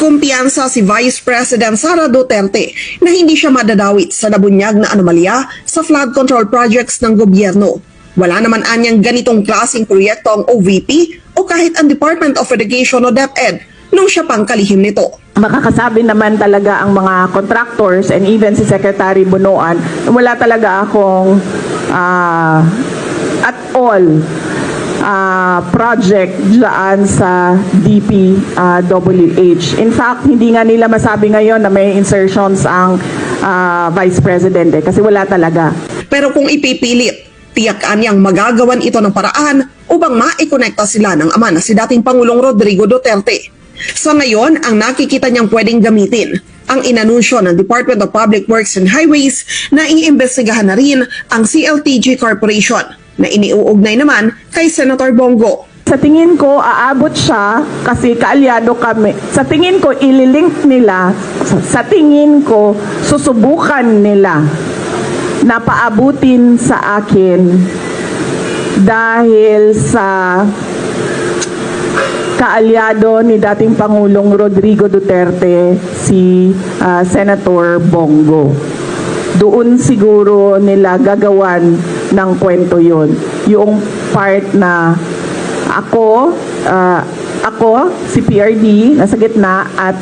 Kumpiyansa si Vice President Sara Duterte na hindi siya madadawit sa nabunyag na anomalya sa flood control projects ng gobyerno. Wala naman anyang ganitong klaseng proyekto ang OVP o kahit ang Department of Education o DepEd nung siya pang kalihim nito. Makakasabi naman talaga ang mga contractors and even si Secretary Bunuan, wala talaga akong at all project dyan sa DPWH. In fact, hindi nga nila masabi ngayon na may insertions ang Vice President kasi wala talaga. Pero kung ipipilit, tiyakan niyang magagawan ito ng paraan upang maikonekta sila ng ama na si dating Pangulong Rodrigo Duterte. Sa ngayon, ang nakikita niyang pwedeng gamitin ang inanunsyo ng Department of Public Works and Highways na iimbestigahan na rin ang CLTG Corporation na iniuugnay naman kay Senator Bongo. Sa tingin ko, aabot siya kasi kaalyado kami. Sa tingin ko, ililink nila. Sa tingin ko, susubukan nila na paabutin sa akin dahil sa kaalyado ni dating Pangulong Rodrigo Duterte, si Senator Bongo. Doon siguro nila gagawan ng kwento yun. Yung part na ako, si PRD, nasa gitna, at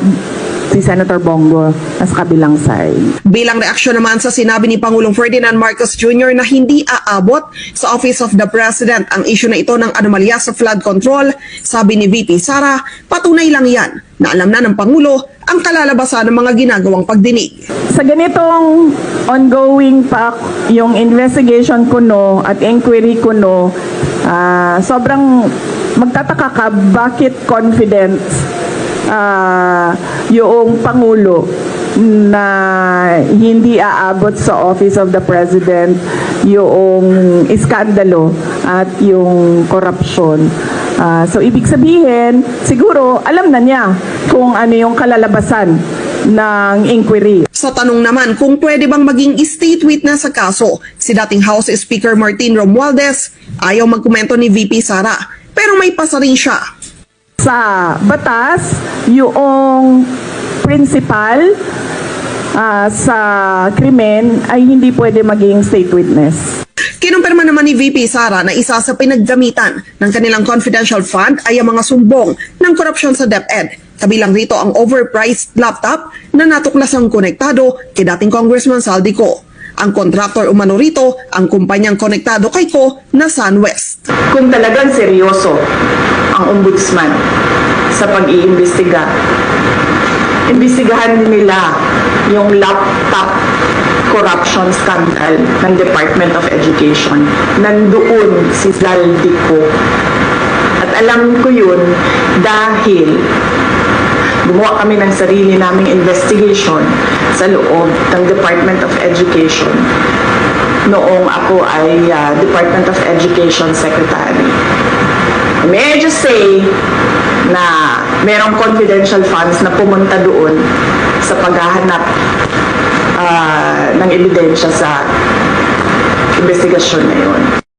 si Senator Bongo nasa kabilang side. Bilang reaksyon naman sa sinabi ni Pangulong Ferdinand Marcos Jr. na hindi aabot sa Office of the President ang issue na ito ng anomalya sa flood control, sabi ni VP Sara, patunay lang yan na alam na ng Pangulo ang kalalabasan ng mga ginagawang pagdinig. Sa ganitong ongoing pa yung investigation ko at inquiry ko sobrang magtataka ka bakit confident yung Pangulo na hindi aabot sa Office of the President yung iskandalo at yung korupsyon. So ibig sabihin, siguro alam na niya kung ano yung kalalabasan ng inquiry. Sa tanong naman kung pwede bang maging state witness sa kaso, si dating House Speaker Martin Romualdez ayaw magkomento ni VP Sara, pero may pasa rin siya. Sa batas, yung principal sa krimen ay hindi pwede maging state witness. Kinumpirma naman ni VP Sara na isa sa pinaggamitan ng kanilang confidential fund ay ang mga sumbong ng korupsyon sa DepEd. Kabilang rito ang overpriced laptop na natuklasang konektado kay dating Congressman Saldico. Ang kontraktor umano rito, ang kumpanyang konektado kay Ko na SunWest. Kung talagang seryoso ang ombudsman sa pag-iimbestiga, imbestigahan nila yung laptop corruption scandal ng Department of Education. Nandoon si Saldico. At alam ko yun dahil gumawa kami ng sarili naming investigation sa loob ng Department of Education noong ako ay Department of Education Secretary. May I just say na merong confidential funds na pumunta doon sa paghahanap ng ebidensya sa investigasyon na yun.